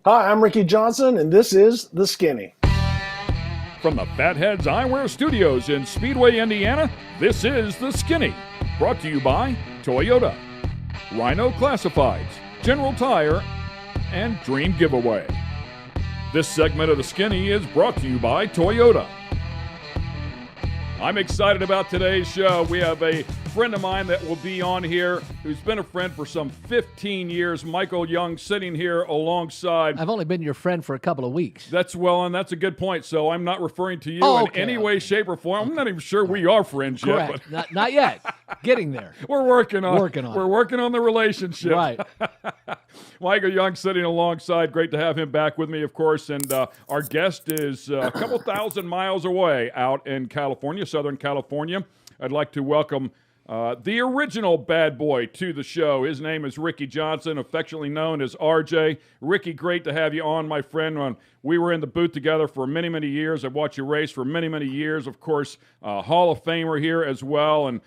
Hi, I'm Ricky Johnson, and this is The Skinny. From the Fatheads Eyewear Studios in Speedway, Indiana, this is The Skinny. Brought to you by Toyota, Rhino Classifieds, General Tire, and Dream Giveaway. This segment of The Skinny is brought to you by Toyota. I'm excited about today's show. We have a friend of mine that will be on here who's been a friend for some 15 years, Michael Young, sitting here alongside. I've only been your friend for a couple of weeks. That's and that's a good point. So I'm not referring to you in any way, shape, or form. I'm not even sure we are friends Correct. yet. But Not yet. Getting there. We're working on it. We're working on the relationship. Right. Michael Young sitting alongside. Great to have him back with me, of course. And our guest is a couple thousand miles away out in California, Southern California. I'd like to welcome the original bad boy to the show. His name is Ricky Johnson, affectionately known as RJ. Ricky, great to have you on, my friend. We were in the booth together for many, many years. I've watched you race for many, many years. Of course, Hall of Famer here as well, and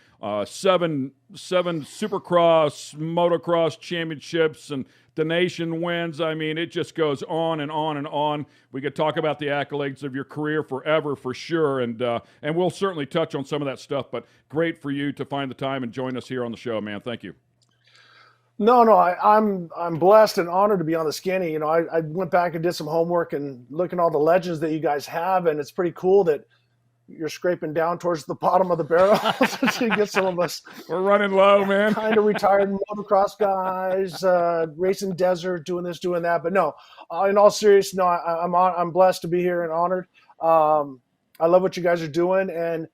seven Supercross, motocross championships, and the nation wins. I mean, it just goes on and on and on. We could talk about the accolades of your career forever, for sure, and we'll certainly touch on some of that stuff. But great for you to find the time and join us here on the show, man. Thank you. No, I'm blessed and honored to be on The Skinny. You know, I went back and did some homework and looking at all the legends that you guys have, and it's pretty cool that you're scraping down towards the bottom of the barrel to get some of us. We're running low, man. Kind of retired motocross guys, racing desert, doing this, doing that. But no, in all seriousness, no, I'm blessed to be here and honored. I love what you guys are doing, and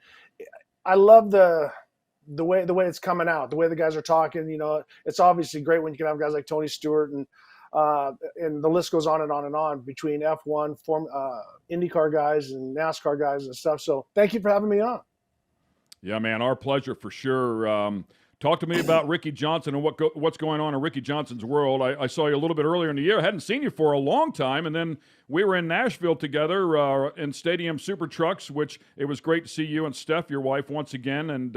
I love the way it's coming out, the way the guys are talking. You know, it's obviously great when you can have guys like Tony Stewart and the list goes on and on and on between F1, IndyCar guys and NASCAR guys and stuff. So thank you for having me on. Yeah, man, our pleasure for sure. Talk to me about Ricky Johnson and what's going on in Ricky Johnson's world. I saw you a little bit earlier in the year. I hadn't seen you for a long time, and then we were in Nashville together in Stadium Super Trucks, which it was great to see you and Steph, your wife, once again. And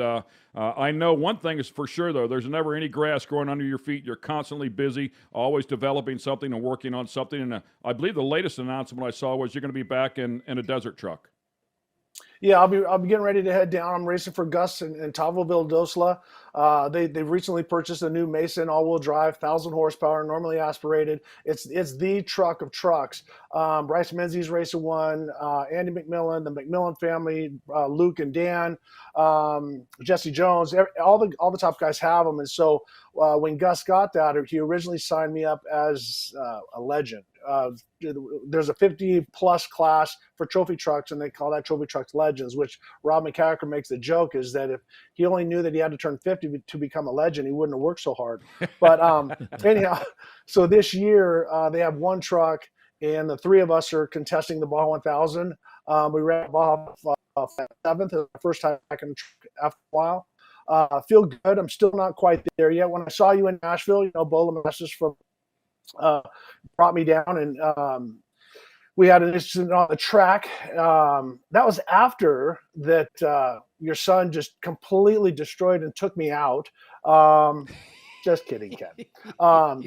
I know one thing is for sure, though, there's never any grass growing under your feet. You're constantly busy, always developing something and working on something. And I believe the latest announcement I saw was you're going to be back in a desert truck. Yeah, I'll be getting ready to head down. I'm racing for Gus and Tavo Villadosla. They've recently purchased a new Mason all-wheel drive, 1,000 horsepower, normally aspirated. It's the truck of trucks. Bryce Menzies racing one, Andy McMillan, the McMillan family, Luke and Dan, Jesse Jones. All the top guys have them. And so when Gus got that, he originally signed me up as a legend. There's a 50-plus class for trophy trucks, and they call that Trophy Trucks Legends, which Rob McCacker makes the joke is that if he only knew that he had to turn 50 to become a legend, he wouldn't have worked so hard. But anyhow, so this year they have one truck, and the three of us are contesting the Baja 1000. We ran Baja 7th, the first time back in the truck after a while. Feel good. I'm still not quite there yet. When I saw you in Nashville, you know, Bola Messrs from brought me down, and we had an incident on the track. That was after that your son just completely destroyed and took me out. Just kidding, Ken.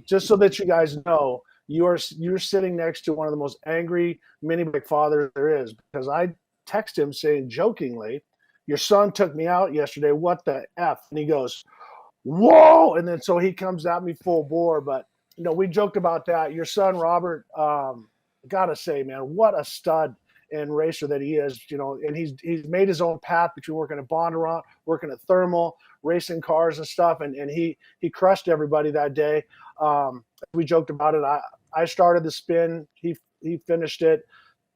Just so that you guys know, you're sitting next to one of the most angry mini bike fathers there is, because I text him saying jokingly, "Your son took me out yesterday. What the F?" And he goes, "Whoa!" And then so he comes at me full bore, but you know, we joked about that. Your son, Robert, gotta say, man, what a stud and racer that he is, you know, and he's made his own path between working at Bondurant, working at Thermal, racing cars and stuff. And he crushed everybody that day. We joked about it. I started the spin. He finished it.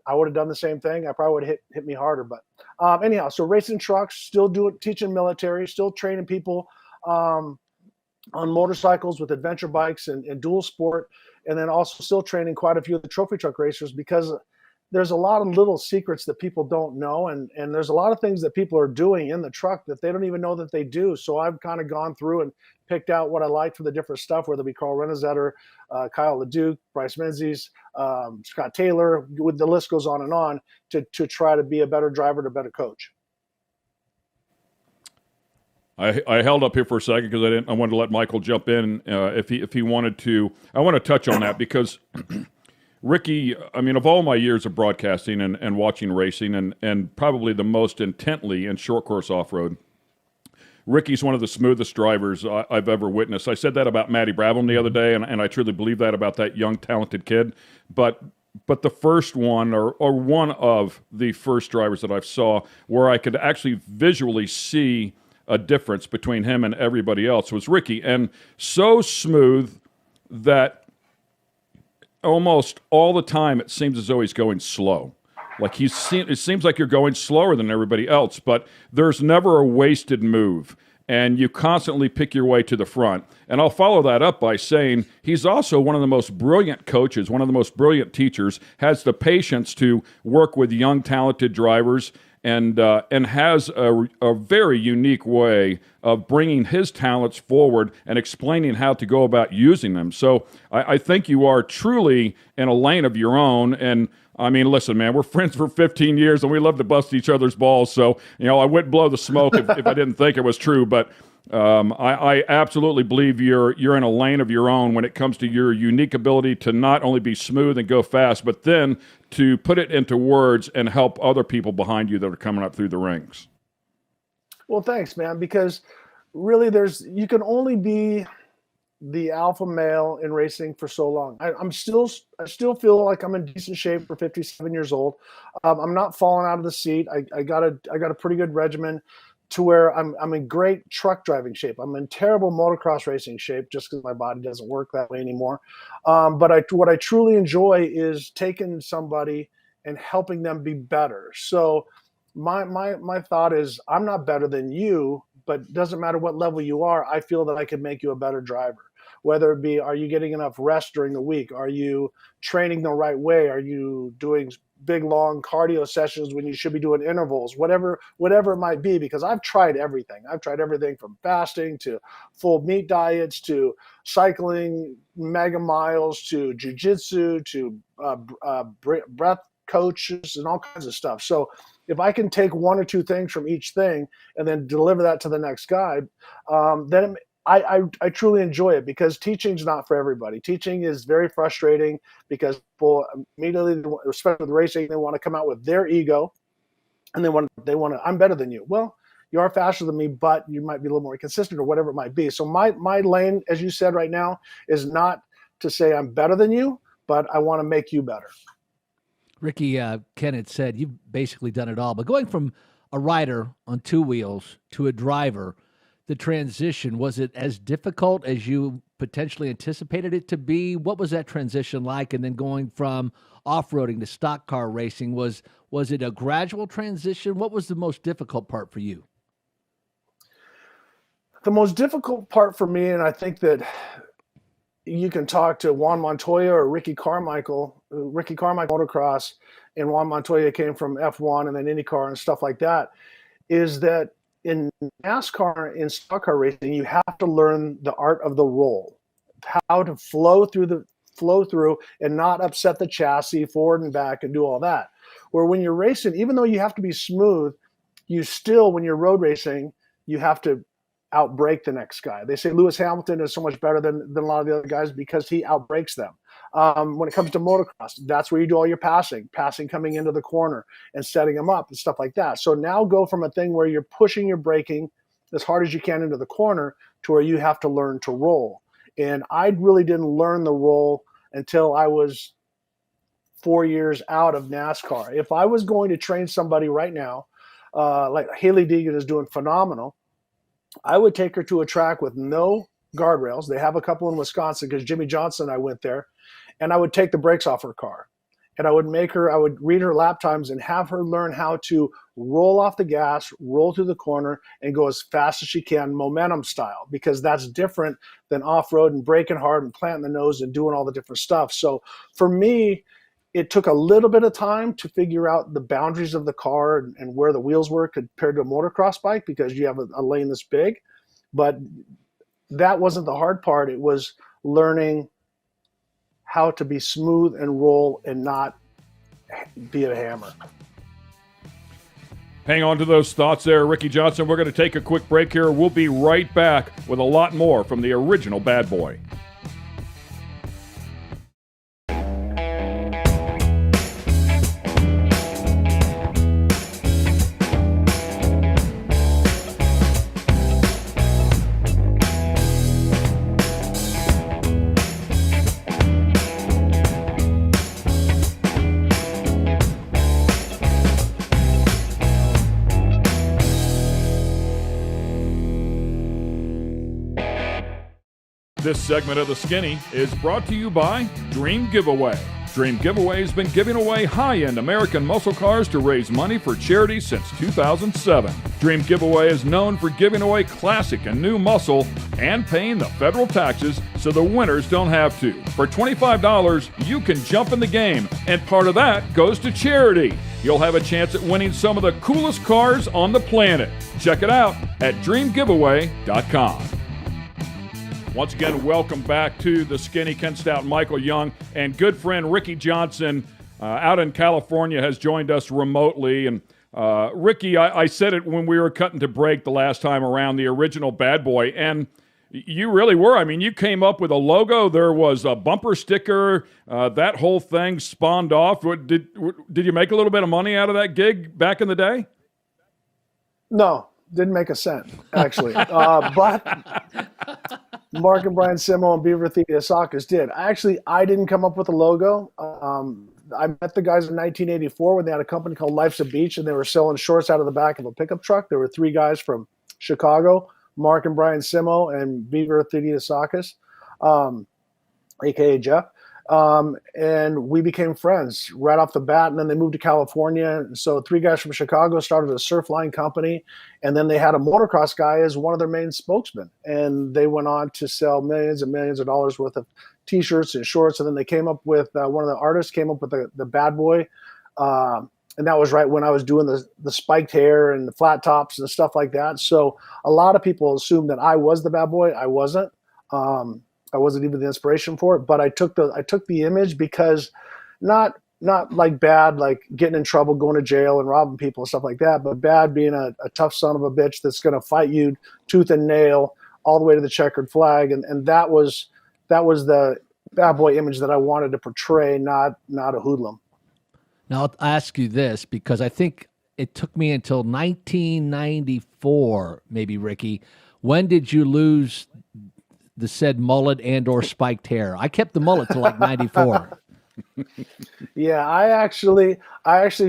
I would have done the same thing. I probably would have hit me harder, but anyhow, so racing trucks, still teaching military, still training people, on motorcycles with adventure bikes and dual sport, and then also still training quite a few of the trophy truck racers, because there's a lot of little secrets that people don't know, and there's a lot of things that people are doing in the truck that they don't even know that they do. So I've kind of gone through and picked out what I liked for the different stuff, whether it be Carl Renazetter, Kyle LeDuc, Bryce Menzies, Scott Taylor, the list goes on, to try to be a better driver and a better coach. I held up here for a second because I wanted to let Michael jump in if he wanted to. I want to touch on that because Ricky, I mean, of all my years of broadcasting and watching racing and probably the most intently in short course off-road, Ricky's one of the smoothest drivers I've ever witnessed. I said that about Matty Brabham the other day, and I truly believe that about that young, talented kid. But the first one, or one of the first drivers that I saw where I could actually visually see a difference between him and everybody else was Ricky. And so smooth that almost all the time it seems as though he's going slow. Like it seems like you're going slower than everybody else, but there's never a wasted move, and you constantly pick your way to the front. And I'll follow that up by saying he's also one of the most brilliant coaches, one of the most brilliant teachers, has the patience to work with young, talented drivers, and has a very unique way of bringing his talents forward and explaining how to go about using them. So I think you are truly in a lane of your own. And I mean, listen, man, we're friends for 15 years and we love to bust each other's balls. So, I wouldn't blow the smoke if I didn't think it was true. But I absolutely believe you're in a lane of your own when it comes to your unique ability to not only be smooth and go fast, but then to put it into words and help other people behind you that are coming up through the ranks. Well, thanks, man, because really you can only be the alpha male in racing for so long. I still feel like I'm in decent shape for 57 years old. I'm not falling out of the seat. I got a pretty good regimen to where I'm in great truck driving shape. I'm in terrible motocross racing shape just because my body doesn't work that way anymore. But what I truly enjoy is taking somebody and helping them be better. So my thought is, I'm not better than you, but it doesn't matter what level you are. I feel that I can make you a better driver. Whether it be, are you getting enough rest during the week? Are you training the right way? Are you doing big, long cardio sessions when you should be doing intervals? Whatever it might be, because I've tried everything. I've tried everything from fasting to full meat diets to cycling mega miles to jujitsu to breath coaches and all kinds of stuff. So if I can take one or two things from each thing and then deliver that to the next guy, then I truly enjoy it, because teaching's not for everybody. Teaching is very frustrating because people immediately, especially with racing, they want to come out with their ego, and they want to, I'm better than you. Well, you are faster than me, but you might be a little more consistent or whatever it might be. So my lane, as you said right now, is not to say I'm better than you, but I want to make you better. Ricky, Ken had said you've basically done it all, but going from a rider on two wheels to a driver, the transition, was it as difficult as you potentially anticipated it to be? What was that transition like? And then going from off-roading to stock car racing, was it a gradual transition? What was the most difficult part for you? The most difficult part for me, and I think that you can talk to Juan Montoya or Ricky Carmichael Motocross, and Juan Montoya came from F1 and then IndyCar and stuff like that, is that in NASCAR, in stock car racing, you have to learn the art of the roll, how to flow through and not upset the chassis forward and back and do all that. Where when you're racing, even though you have to be smooth, you still, when you're road racing, you have to outbrake the next guy. They say Lewis Hamilton is so much better than a lot of the other guys because he outbreaks them. When it comes to motocross, that's where you do all your passing coming into the corner and setting them up and stuff like that. So now go from a thing where you're pushing your braking as hard as you can into the corner to where you have to learn to roll. And I really didn't learn the roll until I was 4 years out of NASCAR. If I was going to train somebody right now, like Haley Deegan is doing phenomenal, I would take her to a track with no guardrails. They have a couple in Wisconsin because Jimmy Johnson and I went there, and I would take the brakes off her car, and I would read her lap times and have her learn how to roll off the gas, roll through the corner, and go as fast as she can, momentum style, because that's different than off-road and braking hard and planting the nose and doing all the different stuff. So for me, it took a little bit of time to figure out the boundaries of the car and where the wheels were compared to a motocross bike, because you have a lane this big. But that wasn't the hard part. It was learning how to be smooth and roll and not be a hammer. Hang on to those thoughts there, Ricky Johnson. We're going to take a quick break here. We'll be right back with a lot more from the original Bad Boy. This segment of The Skinny is brought to you by Dream Giveaway. Dream Giveaway has been giving away high-end American muscle cars to raise money for charity since 2007. Dream Giveaway is known for giving away classic and new muscle and paying the federal taxes so the winners don't have to. For $25, you can jump in the game, and part of that goes to charity. You'll have a chance at winning some of the coolest cars on the planet. Check it out at dreamgiveaway.com. Once again, welcome back to The Skinny. Ken Stout, Michael Young, and good friend Ricky Johnson out in California has joined us remotely. And Ricky, I said it when we were cutting to break the last time around, the original bad boy, and you really were. I mean, you came up with a logo. There was a bumper sticker. That whole thing spawned off. Did you make a little bit of money out of that gig back in the day? No, didn't make a cent, actually. But Mark and Brian Simo and Beaver Theodorakis did. I didn't come up with the logo. I met the guys in 1984 when they had a company called Life's a Beach, and they were selling shorts out of the back of a pickup truck. There were three guys from Chicago, Mark and Brian Simo and Beaver Theodorakis, a.k.a. Jeff. And we became friends right off the bat, and then they moved to California. So three guys from Chicago started a surf line company, and then they had a motocross guy as one of their main spokesmen. And they went on to sell millions and millions of dollars worth of T-shirts and shorts. And then they came up with one of the artists came up with the bad boy. And that was right when I was doing the spiked hair and the flat tops and stuff like that. So a lot of people assumed that I was the bad boy. I wasn't. I wasn't even the inspiration for it, but I took the image because not like bad, like getting in trouble, going to jail and robbing people and stuff like that, but bad being a tough son of a bitch that's going to fight you tooth and nail all the way to the checkered flag. And that was the bad boy image that I wanted to portray, not a hoodlum. Now, I'll ask you this because I think it took me until 1994, maybe, Ricky. When did you lose the said mullet and or spiked hair? I kept the mullet till like 94. Yeah, I actually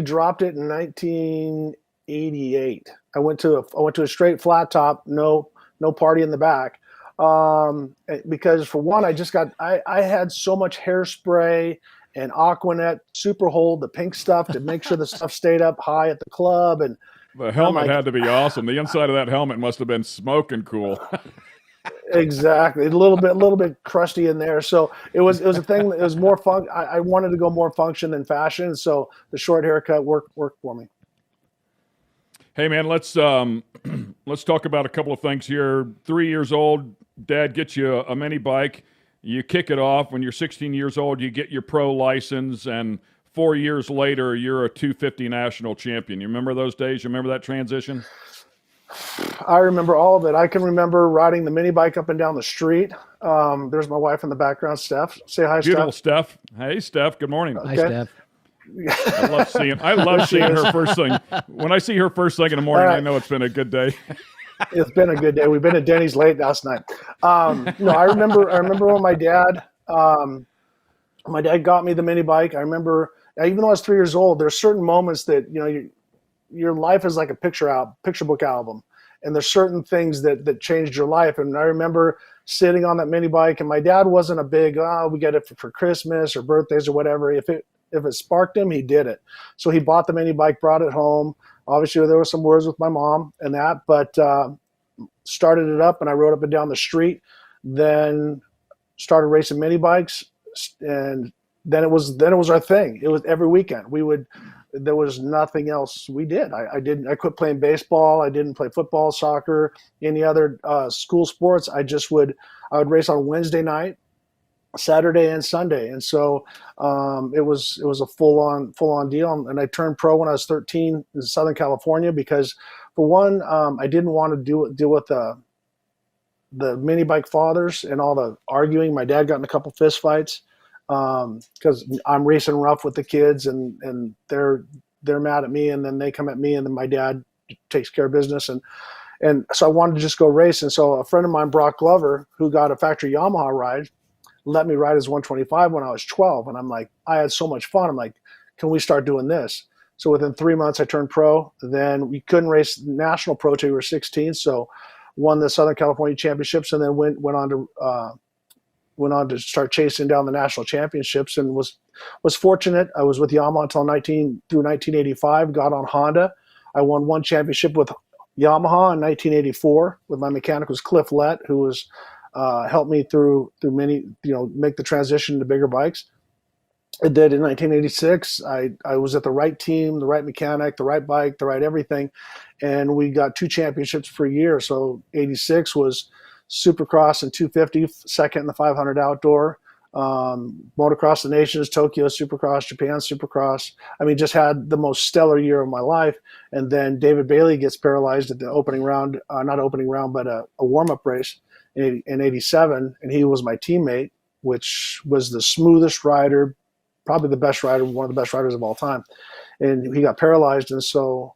dropped it in 1988. I went to a straight flat top, no party in the back. Because for one, I had so much hairspray and Aquanet Super Hold, the pink stuff, to make sure the stuff stayed up high at the club. And the helmet had to be awesome. The inside of that helmet must have been smoking cool. Exactly, a little bit crusty in there. So it was a thing. It was more fun. I wanted to go more function than fashion. So the short haircut worked for me. Hey man, let's talk about a couple of things here. 3 years old, Dad gets you a mini bike. You kick it off. When you're 16 years old, you get your pro license, and 4 years later, you're a 250 national champion. You remember those days? You remember that transition? I remember all of it. I can remember riding the mini bike up and down the street. There's my wife in the background, Steph. Say hi, Beautiful Steph. Hey, Steph. Good morning. Hi, Steph. I love seeing her first thing. When I see her first thing in the morning, I know it's been a good day. It's been a good day. We've been at Denny's late last night. No, I remember when my dad got me the mini bike. I remember, even though I was 3 years old, there's certain moments that, your life is like a picture book album, and there's certain things that changed your life. And I remember sitting on that mini bike, and my dad wasn't a big, we get it for Christmas or birthdays or whatever. If it sparked him, he did it. So he bought the mini bike, brought it home. Obviously there were some words with my mom and that, but started it up, and I rode up and down the street, then started racing mini bikes, and then it was our thing. It was every weekend. There was nothing else we did. I quit playing baseball. I didn't play football, soccer, any other school sports. I would race on Wednesday night, Saturday and Sunday. And so it was a full on deal. And I turned pro when I was 13 in Southern California because, for one, I didn't want to deal with the mini bike fathers and all the arguing. My dad got in a couple fist fights because I'm racing rough with the kids, and they're mad at me, and then they come at me, and then my dad takes care of business, and so I wanted to just go race. And so a friend of mine, Brock Glover, who got a factory Yamaha ride, let me ride his 125 when I was 12, and I'm like, I had so much fun. I'm like, can we start doing this? So within 3 months, I turned pro. Then we couldn't race national pro till we were 16, so won the Southern California Championships, and then went on to went on to start chasing down the national championships, and was fortunate. I was with Yamaha until 1985. Got on Honda. I won one championship with Yamaha in 1984. With my mechanic was Cliff Lett, who was helped me through many, make the transition to bigger bikes. I did in 1986. I was at the right team, the right mechanic, the right bike, the right everything, and we got 2 championships per year. So 86 was Supercross and 250, second in the 500 outdoor. Motocross the Nations, Tokyo Supercross, Japan Supercross. I mean, just had the most stellar year of my life. And then David Bailey gets paralyzed at the opening round, not opening round, but a warm-up race in 87. And he was my teammate, which was the smoothest rider, probably the best rider, one of the best riders of all time. And he got paralyzed. And so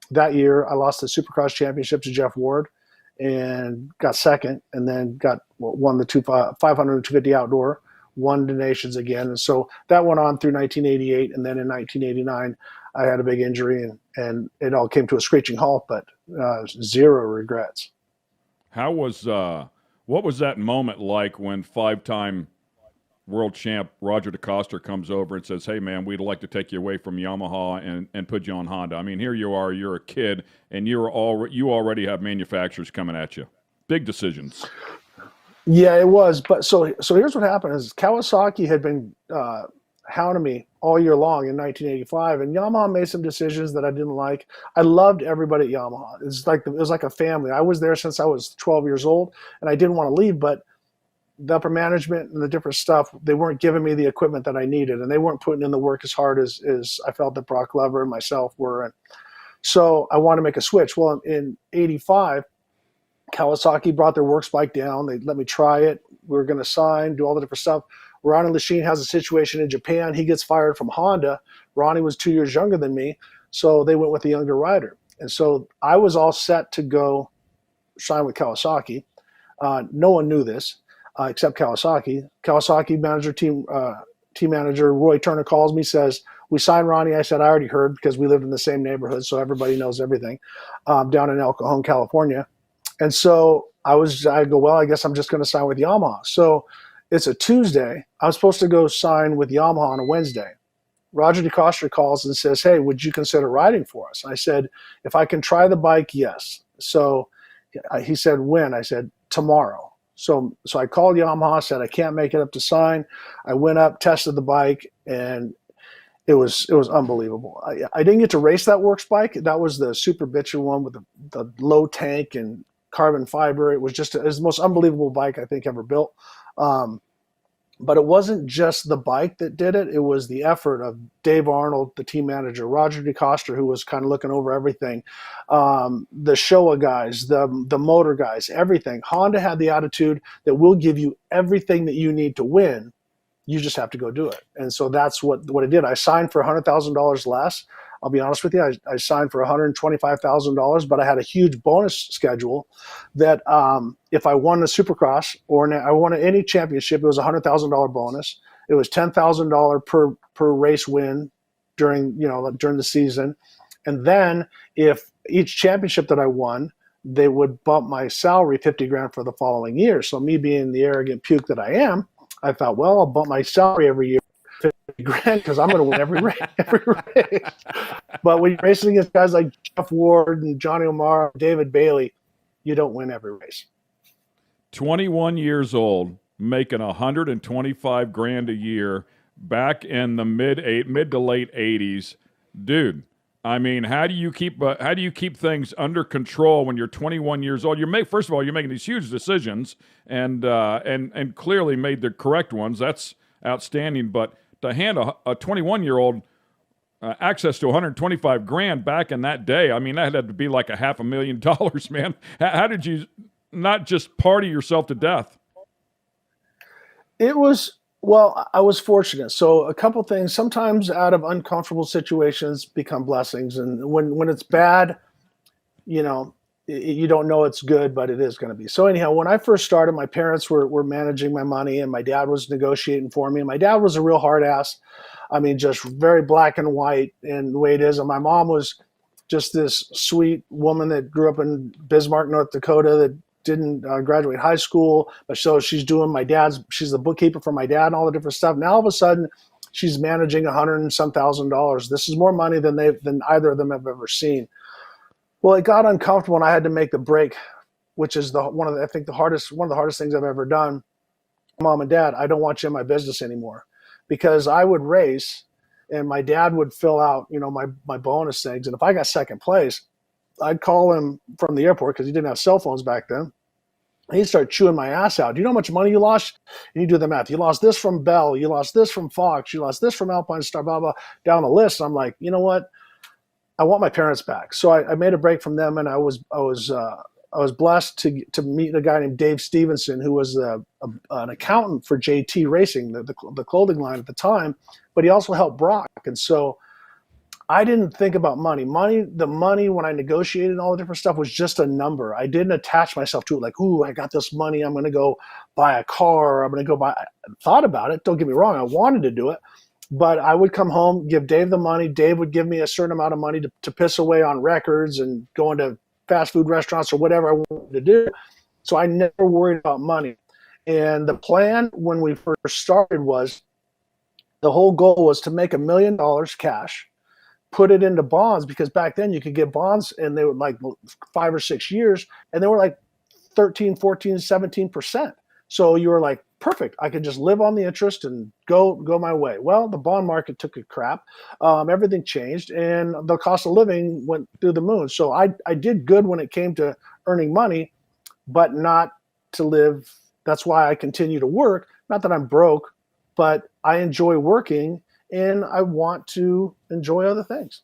that year I lost the Supercross championship to Jeff Ward and got second, and then won the 500 and 250 outdoor, won the Nations again. And so that went on through 1988. And then in 1989, I had a big injury, and it all came to a screeching halt, but zero regrets. What was that moment like when 5-time world champ Roger DeCoster comes over and says, "Hey man, we'd like to take you away from Yamaha and put you on Honda"? I mean, here you are, you're a kid, and you already have manufacturers coming at you. Big decisions. Yeah, it was. But so here's what happened: is Kawasaki had been hounding me all year long in 1985, and Yamaha made some decisions that I didn't like. I loved everybody at Yamaha. It was like a family. I was there since I was 12 years old, and I didn't want to leave, but the upper management and the different stuff, they weren't giving me the equipment that I needed, and they weren't putting in the work as hard as I felt that Brock Lever and myself were. And so I wanted to make a switch. Well, in 85, Kawasaki brought their works bike down. They let me try it. We were going to sign, do all the different stuff. Ronnie Lachine has a situation in Japan. He gets fired from Honda. Ronnie was 2 years younger than me, so they went with the younger rider. And so I was all set to go sign with Kawasaki. No one knew this. Except Kawasaki. Kawasaki team manager Roy Turner calls me, says, "We signed Ronnie." I said, "I already heard," because we lived in the same neighborhood, so everybody knows everything, down in El Cajon, California. And so I go, well, I guess I'm just going to sign with Yamaha. So it's a Tuesday. I'm supposed to go sign with Yamaha on a Wednesday. Roger DeCoster calls and says, "Hey, would you consider riding for us?" I said, "If I can try the bike, yes." So he said, "When?" I said, "Tomorrow." So I called Yamaha, said I can't make it up to sign. I went up, tested the bike, and it was unbelievable. I didn't get to race that works bike. That was the Super Bitcher one with the low tank and carbon fiber. It was the most unbelievable bike I think ever built. But it wasn't just the bike that did it. It was the effort of Dave Arnold, the team manager, Roger DeCoster, who was kind of looking over everything, the Showa guys, the motor guys, everything. Honda had the attitude that we'll give you everything that you need to win. You just have to go do it. And so that's what it did. I signed for $100,000 less. I'll be honest with you, I signed for $125,000, but I had a huge bonus schedule that if I won the Supercross or I won any championship, it was a $100,000 bonus. It was $10,000 per race win during the season. And then if each championship that I won, they would bump my salary $50,000 for the following year. So me being the arrogant puke that I am, I thought, well, I'll bump my salary every year $50,000 because I'm going to win every race. But when you're racing against guys like Jeff Ward and Johnny O'Mara, David Bailey, you don't win every race. 21 years old, making $125,000 a year back in the mid to late 80s, dude. I mean, how do you keep things under control when you're 21 years old? First of all, you're making these huge decisions, and clearly made the correct ones. That's outstanding. But to hand a 21-year-old access to $125,000 back in that day, I mean, that had to be like $500,000, man. How did you not just party yourself to death? Well, I was fortunate. So a couple things, sometimes out of uncomfortable situations become blessings. And when it's bad, you don't know it's good, but it is going to be. So anyhow, when I first started, my parents were managing my money and my dad was negotiating for me. And my dad was a real hard ass. I mean, just very black and white and the way it is. And my mom was just this sweet woman that grew up in Bismarck, North Dakota, that didn't graduate high school, but so she's doing she's the bookkeeper for my dad and all the different stuff. Now all of a sudden she's managing $100 and some $1,000. This is more money than either of them have ever seen. Well, it got uncomfortable and I had to make the break, which is one of the hardest things I've ever done. Mom and Dad, I don't want you in my business anymore, because I would race and my dad would fill out, my bonus things. And if I got second place, I'd call him from the airport, because he didn't have cell phones back then. And he'd start chewing my ass out. Do you know how much money you lost? And you do the math. You lost this from Bell. You lost this from Fox. You lost this from Alpine Star, blah, blah, down the list. And I'm like, you know what? I want my parents back. So I made a break from them, and I was blessed to meet a guy named Dave Stevenson, who was an accountant for JT Racing, the clothing line at the time, but he also helped Brock. And so I didn't think about money. The money when I negotiated all the different stuff was just a number. I didn't attach myself to it like, ooh, I got this money, I'm going to go buy a car, or I'm going to go buy. I thought about it. Don't get me wrong. I wanted to do it, but I would come home, give Dave the money. Dave would give me a certain amount of money to piss away on records and go into fast food restaurants or whatever I wanted to do. So I never worried about money. And the plan when we first started was, the whole goal was to make $1 million cash, put it into bonds, because back then you could get bonds and they were like 5 or 6 years and they were like 13, 14, 17%. So you were like, perfect. I could just live on the interest and go my way. Well, the bond market took a crap. Everything changed and the cost of living went through the moon. So I did good when it came to earning money, but not to live. That's why I continue to work. Not that I'm broke, but I enjoy working and I want to enjoy other things.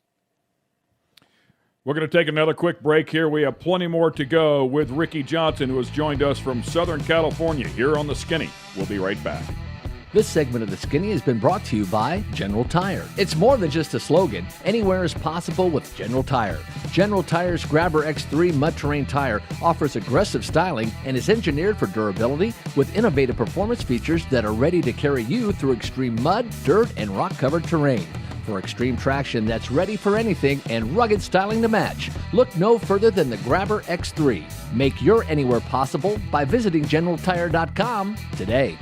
We're going to take another quick break here. We have plenty more to go with Ricky Johnson, who has joined us from Southern California here on The Skinny. We'll be right back. This segment of The Skinny has been brought to you by General Tire. It's more than just a slogan. Anywhere is possible with General Tire. General Tire's Grabber X3 Mud Terrain tire offers aggressive styling and is engineered for durability with innovative performance features that are ready to carry you through extreme mud, dirt, and rock-covered terrain. For extreme traction that's ready for anything and rugged styling to match, look no further than the Grabber X3. Make your anywhere possible by visiting GeneralTire.com today.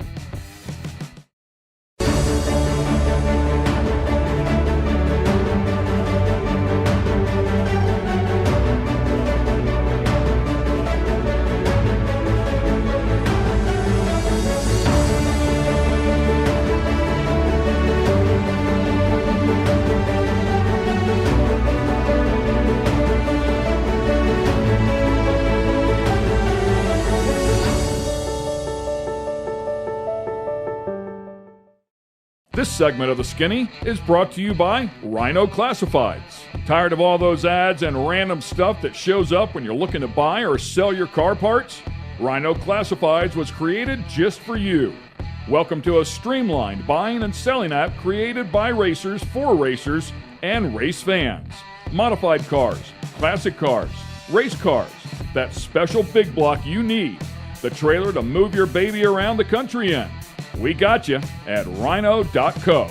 This segment of The Skinny is brought to you by Rhino Classifieds. Tired of all those ads and random stuff that shows up when you're looking to buy or sell your car parts? Rhino Classifieds was created just for you. Welcome to a streamlined buying and selling app created by racers for racers and race fans. Modified cars, classic cars, race cars, that special big block you need, the trailer to move your baby around the country in. We got you at rhino.co.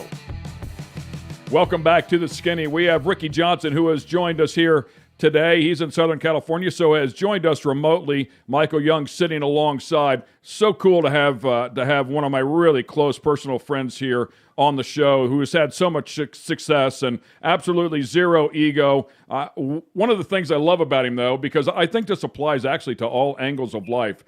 Welcome back to The Skinny. We have Ricky Johnson, who has joined us here today. He's in Southern California, so has joined us remotely. Michael Young sitting alongside. So cool to have one of my really close personal friends here on the show, who has had so much success and absolutely zero ego. One of the things I love about him, though, because I think this applies actually to all angles of life,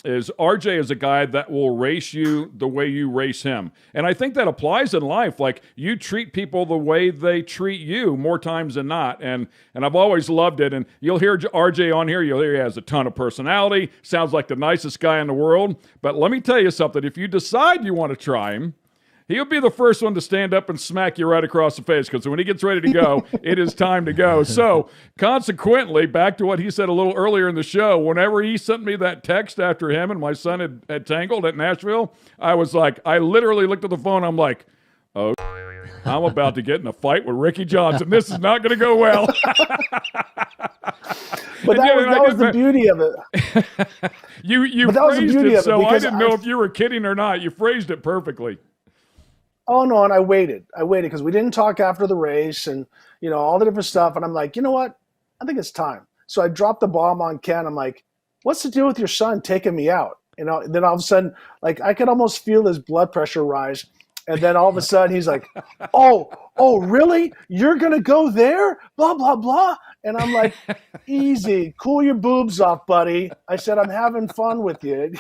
is RJ is a guy that will race you the way you race him. And I think that applies in life. Like, you treat people the way they treat you more times than not. And I've always loved it. And you'll hear RJ on here. You'll hear he has a ton of personality. Sounds like the nicest guy in the world. But let me tell you something. If you decide you want to try him, he'll be the first one to stand up and smack you right across the face, because when he gets ready to go, it is time to go. So, consequently, back to what he said a little earlier in the show, whenever he sent me that text after him and my son had tangled at Nashville, I was like, I literally looked at the phone, I'm like, oh, I'm about to get in a fight with Ricky Johnson. This is not going to go well. But that was the beauty of it. You phrased it, so I didn't know if you were kidding or not. You phrased it perfectly. Oh, no, and I waited because we didn't talk after the race and, all the different stuff. And I'm like, you know what? I think it's time. So I dropped the bomb on Ken. I'm like, what's the deal with your son taking me out? Then all of a sudden, like I could almost feel his blood pressure rise. And then all of a sudden he's like, oh, really? You're going to go there? Blah, blah, blah. And I'm like, easy, cool your boobs off, buddy. I said, I'm having fun with you.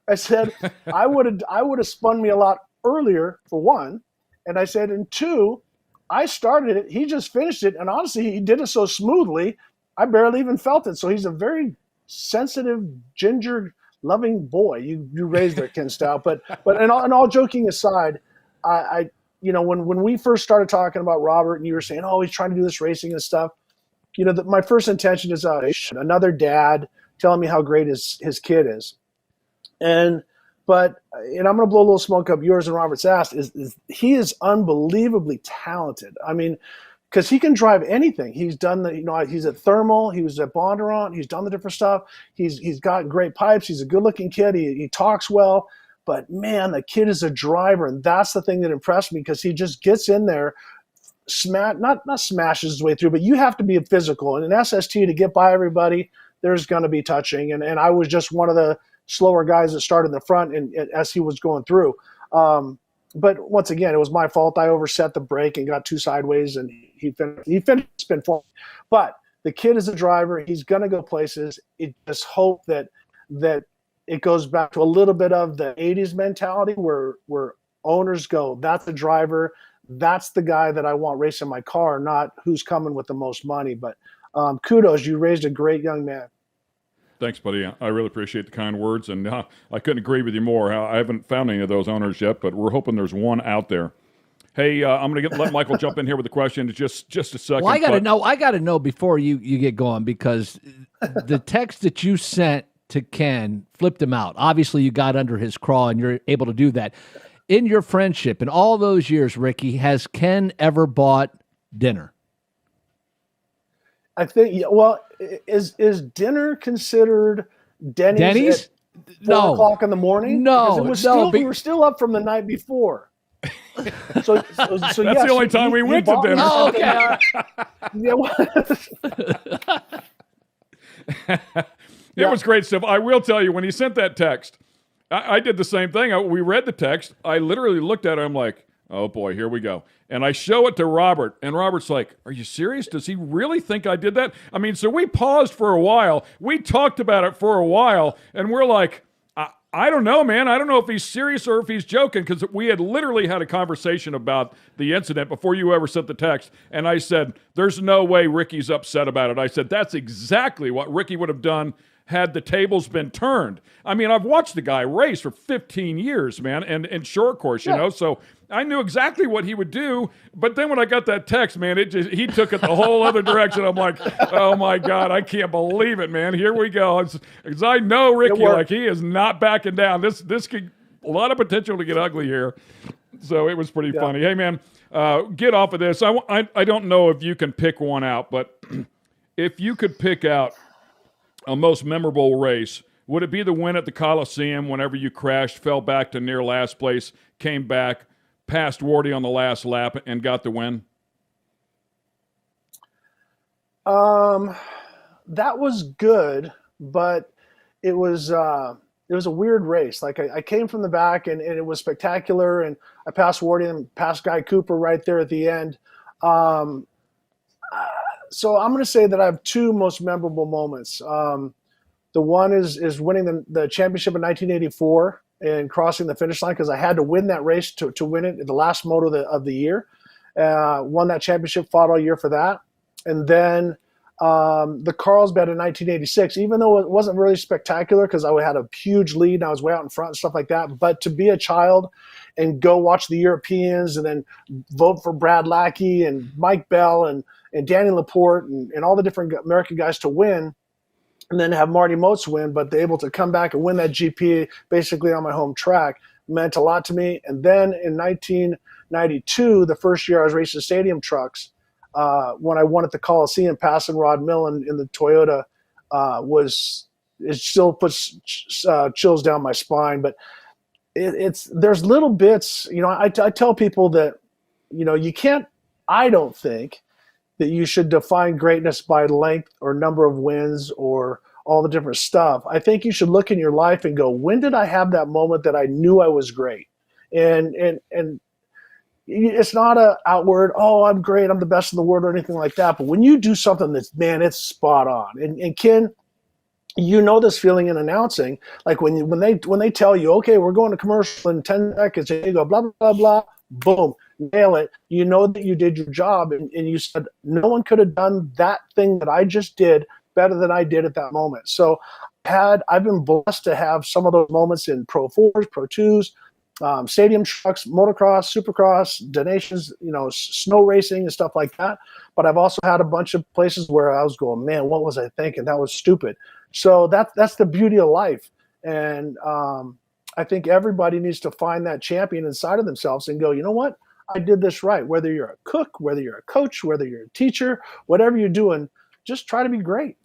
I said, I would have spun me a lot earlier, for one. And I said, and two, I started it. He just finished it. And honestly, he did it so smoothly, I barely even felt it. So he's a very sensitive, ginger loving boy. You raised there, Ken Stout. But and all joking aside, I when we first started talking about Robert and you were saying, oh, he's trying to do this racing and stuff, my first intention is another dad telling me how great his kid is. But I'm going to blow a little smoke up yours and Robert's ass, is he is unbelievably talented. I mean, because he can drive anything. He's done he's at Thermal, he was at Bondurant, he's done the different stuff. He's got great pipes. He's a good looking kid. He talks well. But man, the kid is a driver, and that's the thing that impressed me, because he just gets in there, not smashes his way through, but you have to be physical. And in SST, to get by everybody, there's going to be touching. And I was just one of the slower guys that started in the front and as he was going through. But once again, it was my fault. I overset the brake and got too sideways, and he finished spin forward. But the kid is a driver. He's going to go places. It just hope that it goes back to a little bit of the 80s mentality where owners go, that's a driver, that's the guy that I want racing my car, not who's coming with the most money. But kudos, you raised a great young man. Thanks, buddy. I really appreciate the kind words, and I couldn't agree with you more. I haven't found any of those owners yet, but we're hoping there's one out there. Hey, I'm going to let Michael jump in here with the question in just a second. Well, I got to know before you get going, because the text that you sent to Ken flipped him out. Obviously, you got under his craw, and you're able to do that. In your friendship, in all those years, Ricky, has Ken ever bought dinner? I think, well, is dinner considered Denny's? At 4 o'clock in the morning? No, we were still up from the night before. So that's the only time we went to dinner. Oh, okay. It was great stuff. I will tell you, when he sent that text, I did the same thing. We read the text. I literally looked at it. I'm like, oh, boy, here we go. And I show it to Robert, and Robert's like, are you serious? Does he really think I did that? I mean, so we paused for a while. We talked about it for a while, and we're like, I don't know, man. I don't know if he's serious or if he's joking, because we had literally had a conversation about the incident before you ever sent the text. And I said, there's no way Ricky's upset about it. I said, that's exactly what Ricky would have done had the tables been turned. I mean, I've watched the guy race for 15 years, man, and short course, you know, so I knew exactly what he would do. But then when I got that text, man, he took it the whole other direction. I'm like, oh my God, I can't believe it, man. Here we go. Because I know Ricky, like, he is not backing down. This could a lot of potential to get ugly here. So it was pretty funny. Hey, man, get off of this. I don't know if you can pick one out, but if you could pick out a most memorable race, would it be the win at the Coliseum whenever you crashed, fell back to near last place, came back, passed Wardy on the last lap, and got the win? That was good, but it was a weird race. Like I came from the back, and it was spectacular, and I passed Wardy and passed Guy Cooper right there at the end. So I'm going to say that I have two most memorable moments. The one is winning the championship in 1984 and crossing the finish line, because I had to win that race to win it, the last moto of the year. Won that championship, fought all year for that. And then the Carlsbad in 1986, even though it wasn't really spectacular because I had a huge lead and I was way out in front and stuff like that, but to be a child and go watch the Europeans and then vote for Brad Lackey and Mike Bell and Danny Laporte and all the different American guys to win, and then have Marty Moats win, but they're able to come back and win that GP basically on my home track meant a lot to me. And then in 1992, the first year I was racing stadium trucks, when I won at the Coliseum, passing Rod Millen in the Toyota, it still puts chills down my spine. But there's little bits, I tell people that, you can't, I don't think that you should define greatness by length or number of wins or all the different stuff. I think you should look in your life and go, when did I have that moment that I knew I was great? And it's not a outward, oh, I'm great, I'm the best in the world or anything like that. But when you do something that's, man, it's spot on. And Ken, you know this feeling in announcing, like when they tell you, okay, we're going to commercial in 10 seconds, and you go blah, blah, blah, blah, boom, nail it. You know that you did your job, and you said, no one could have done that thing that I just did better than I did at that moment. So I've been blessed to have some of those moments in Pro 4s, Pro 2s, stadium trucks, motocross, supercross, donations, snow racing and stuff like that. But I've also had a bunch of places where I was going, man, what was I thinking? That was stupid. So that's the beauty of life. And I think everybody needs to find that champion inside of themselves and go, you know what? I did this right. Whether you're a cook, whether you're a coach, whether you're a teacher, whatever you're doing, just try to be great.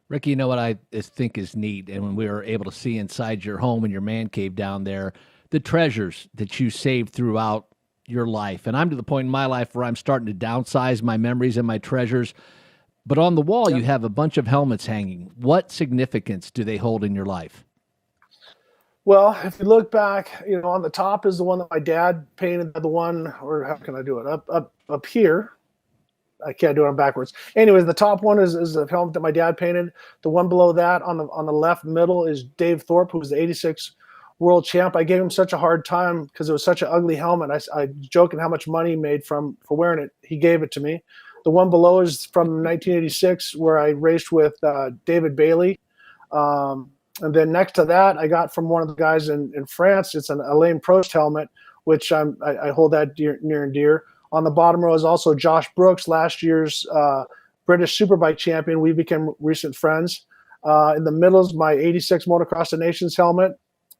Ricky, you know what I think is neat? And when we were able to see inside your home and your man cave down there, the treasures that you saved throughout your life. And I'm to the point in my life where I'm starting to downsize my memories and my treasures. But on the wall, you have a bunch of helmets hanging. What significance do they hold in your life? Well, if you look back, on the top is the one that my dad painted. The one, or how can I do it? Up here. I can't do it on backwards. Anyways, the top one is the helmet that my dad painted. The one below that on the left middle is Dave Thorpe, who was the 86 world champ. I gave him such a hard time because it was such an ugly helmet. I joking how much money he made for wearing it. He gave it to me. The one below is from 1986, where I raced with David Bailey. And then next to that, I got from one of the guys in France. It's an Alain Prost helmet, which I hold that near and dear. On the bottom row is also Josh Brooks, last year's British Superbike champion. We became recent friends. In the middle is my 86 Motocross of Nations helmet.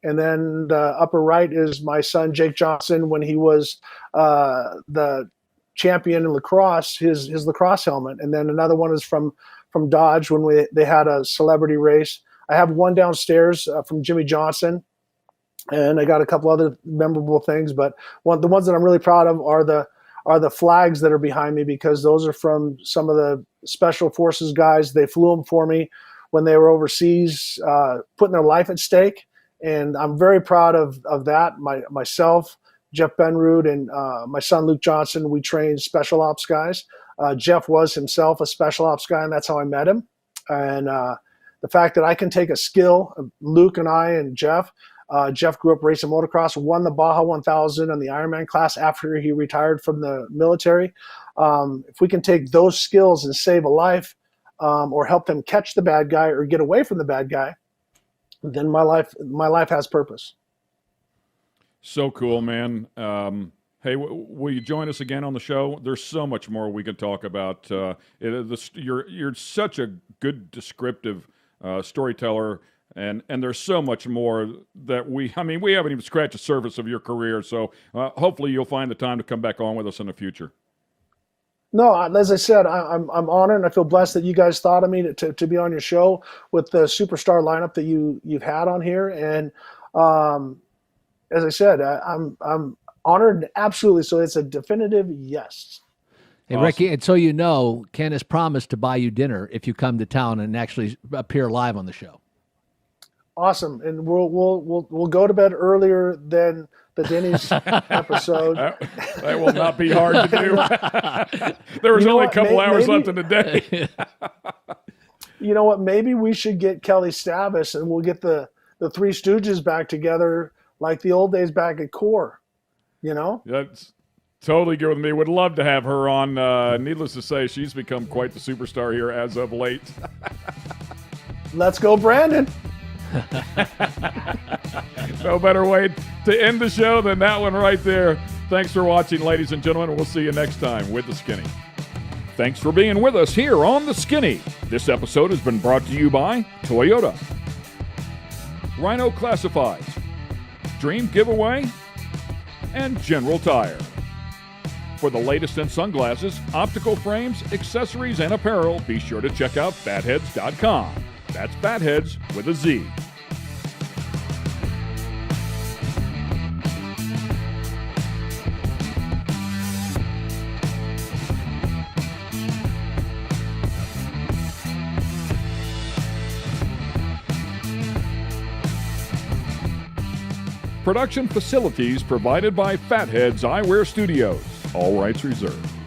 And then the upper right is my son, Jake Johnson, when he was the champion in lacrosse, his lacrosse helmet. And then another one is from Dodge when they had a celebrity race. I have one downstairs from Jimmy Johnson, and I got a couple other memorable things. But the ones that I'm really proud of are the flags that are behind me, because those are from some of the special forces guys. They flew them for me when they were overseas, putting their life at stake. And I'm very proud of that. Myself, Jeff Benrud, and my son, Luke Johnson, we trained special ops guys. Jeff was himself a special ops guy, and that's how I met him. And the fact that I can take a skill, Luke and I and Jeff grew up racing motocross, won the Baja 1000 and the Ironman class after he retired from the military. If we can take those skills and save a life, or help them catch the bad guy or get away from the bad guy, then my life has purpose. So cool, man. Hey, will you join us again on the show? There's so much more we can talk about. You're such a good descriptive storyteller, and there's so much more that we haven't even scratched the surface of your career. So hopefully you'll find the time to come back on with us in the future. No, as I said, I'm honored, and I feel blessed that you guys thought of me to be on your show with the superstar lineup that you've had on here. And as I said, I'm honored, absolutely. So it's a definitive yes. Hey, awesome. Ricky, and so you know, Ken has promised to buy you dinner if you come to town and actually appear live on the show. Awesome, and we'll go to bed earlier than the Denny's episode. That will not be hard to do. There was only a couple hours left in the day. You know what? Maybe we should get Kelly Stavis, and we'll get the Three Stooges back together like the old days back at Core. That's totally good with me. Would love to have her on. Needless to say, she's become quite the superstar here as of late. Let's go, Brandon. No better way to end the show than that one right there. Thanks for watching, ladies and gentlemen. We'll see you next time with The Skinny. Thanks for being with us here on The Skinny. This episode has been brought to you by Toyota, Rhino Classifieds, Dream Giveaway, and General Tire. For the latest in sunglasses, optical frames, accessories, and apparel, be sure to check out fatheads.com. That's Fatheads with a Z. Production facilities provided by Fatheads Eyewear Studios. All rights reserved.